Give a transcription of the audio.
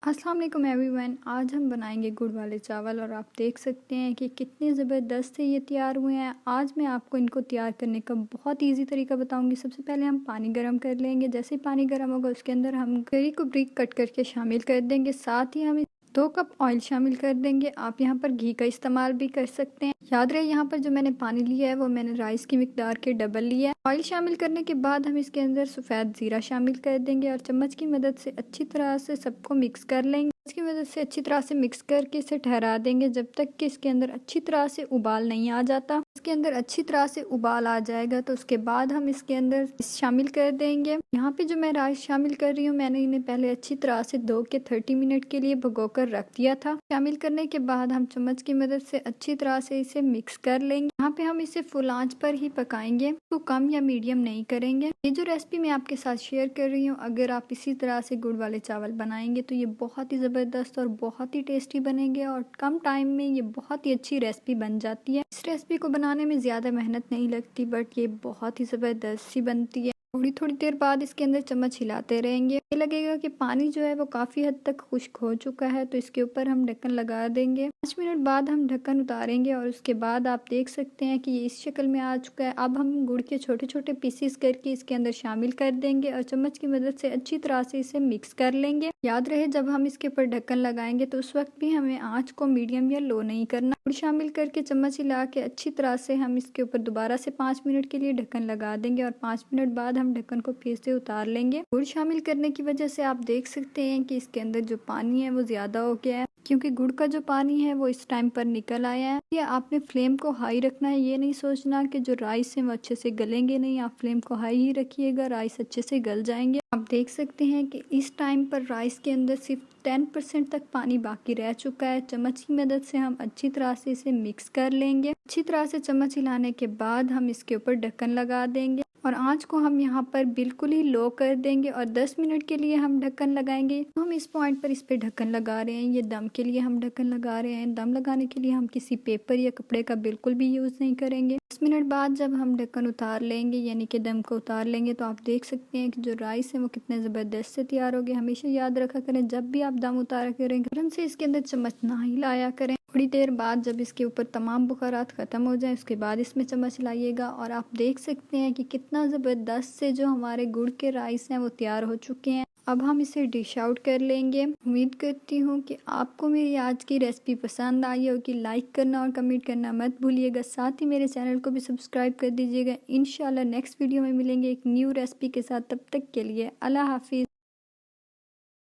अस्सलाम वालेकुम एवरीवन। आज हम बनाएंगे गुड़ वाले चावल और आप देख सकते हैं कि कितने ज़बरदस्त से ये तैयार हुए हैं। आज मैं आपको इनको तैयार करने का बहुत इजी तरीका बताऊंगी। सबसे पहले हम पानी गर्म कर लेंगे। जैसे ही पानी गर्म होगा उसके अंदर हम करी को ब्रिक कट करके शामिल कर देंगे। साथ ही हम 2 कप ऑयल शामिल कर देंगे। आप यहाँ पर घी का इस्तेमाल भी कर सकते हैं। याद रहे यहाँ पर जो मैंने पानी लिया है वो मैंने राइस की मिकदार के डबल लिया है। ऑयल शामिल करने के बाद हम इसके अंदर सफ़ेद ज़ीरा शामिल कर देंगे और चम्मच की मदद से अच्छी तरह से सबको मिक्स कर लेंगे। इसकी मदद से अच्छी तरह से मिक्स करके इसे ठहरा देंगे जब तक कि इसके अंदर अच्छी तरह से उबाल नहीं आ जाता। इसके अंदर अच्छी तरह से उबाल आ जाएगा तो उसके बाद हम इसके अंदर शामिल कर देंगे। यहाँ पे जो मैं राइस शामिल कर रही हूँ मैंने इन्हें पहले अच्छी तरह से 2 के 30 मिनट के लिए भिगोकर रख दिया था। शामिल करने के बाद हम चम्मच की मदद से अच्छी तरह से इसे मिक्स कर लेंगे। यहाँ पे हम इसे फुल आंच पर ही पकाएंगे, तो कम या मीडियम नहीं करेंगे। ये जो रेसिपी मैं आपके साथ शेयर कर रही हूँ, अगर आप इसी तरह से गुड़ वाले चावल बनाएंगे तो ये बहुत ही ज़बरदस्त और बहुत ही टेस्टी बनेंगे और कम टाइम में ये बहुत ही अच्छी रेसिपी बन जाती है। इस रेसिपी को बनाने में ज़्यादा मेहनत नहीं लगती बट ये बहुत ही ज़बरदस्त सी बनती है। थोड़ी थोड़ी देर बाद इसके अंदर चम्मच हिलाते रहेंगे। ये लगेगा कि पानी जो है वो काफ़ी हद तक खुश्क हो चुका है तो इसके ऊपर हम ढक्कन लगा देंगे। 5 मिनट बाद हम ढक्कन उतारेंगे और उसके बाद आप देख सकते हैं कि ये इस शक्ल में आ चुका है। अब हम गुड़ के छोटे छोटे पीसीस करके इसके अंदर शामिल कर देंगे और चम्मच की मदद से अच्छी तरह से इसे मिक्स कर लेंगे। याद रहे जब हम इसके ऊपर ढक्कन लगाएंगे तो उस वक्त भी हमें आँच को मीडियम या लो नहीं करना। गुड़ शामिल करके चम्मच हिला के अच्छी तरह से हम इसके ऊपर दोबारा से 5 मिनट के लिए ढक्कन लगा देंगे और 5 मिनट बाद हम ढक्कन को फिर से उतार लेंगे। गुड़ शामिल करने की वजह से आप देख सकते हैं कि इसके अंदर जो पानी है वो ज्यादा हो गया है, क्योंकि गुड़ का जो पानी है वो इस टाइम पर निकल आया है। ये आपने फ्लेम को हाई रखना है। ये नहीं सोचना कि जो राइस है वो अच्छे से गलेंगे नहीं। आप फ्लेम को हाई ही रखिएगा, राइस अच्छे से गल जाएंगे। आप देख सकते हैं कि इस टाइम पर राइस के अंदर सिर्फ 10% तक पानी बाकी रह चुका है। चम्मच की मदद से हम अच्छी तरह से इसे मिक्स कर लेंगे। अच्छी तरह से चम्मच हिलाने के बाद हम इसके ऊपर ढक्कन लगा देंगे और आंच को हम यहाँ पर बिल्कुल ही लो कर देंगे और 10 मिनट के लिए हम ढक्कन लगाएंगे। तो हम इस पॉइंट पर इस पे ढक्कन लगा रहे हैं, ये दम के लिए हम ढक्कन लगा रहे हैं। दम लगाने के लिए हम किसी पेपर या कपड़े का बिल्कुल भी यूज़ नहीं करेंगे। 10 मिनट बाद जब हम ढक्कन उतार लेंगे यानी कि दम को उतार लेंगे तो आप देख सकते हैं कि जो राइस है वो कितने ज़बरदस्त से तैयार हो गए। हमेशा याद रखा करें जब भी आप दम उतारा करें तुरंत से इसके अंदर चम्मच ना हिलाया करें। थोड़ी देर बाद जब इसके ऊपर तमाम बुखारात ख़त्म हो जाए उसके बाद इसमें चम्मच लाइएगा और आप देख सकते हैं कि कितना ज़बरदस्त से जो हमारे गुड़ के राइस हैं वो तैयार हो चुके हैं। अब हम इसे डिश आउट कर लेंगे। उम्मीद करती हूँ कि आपको मेरी आज की रेसिपी पसंद आई होगी। लाइक करना और कमेंट करना मत भूलिएगा। साथ ही मेरे चैनल को भी सब्सक्राइब कर दीजिएगा। इंशाल्लाह नेक्स्ट वीडियो में मिलेंगे एक न्यू रेसिपी के साथ। तब तक के लिए अल्लाह हाफिज़।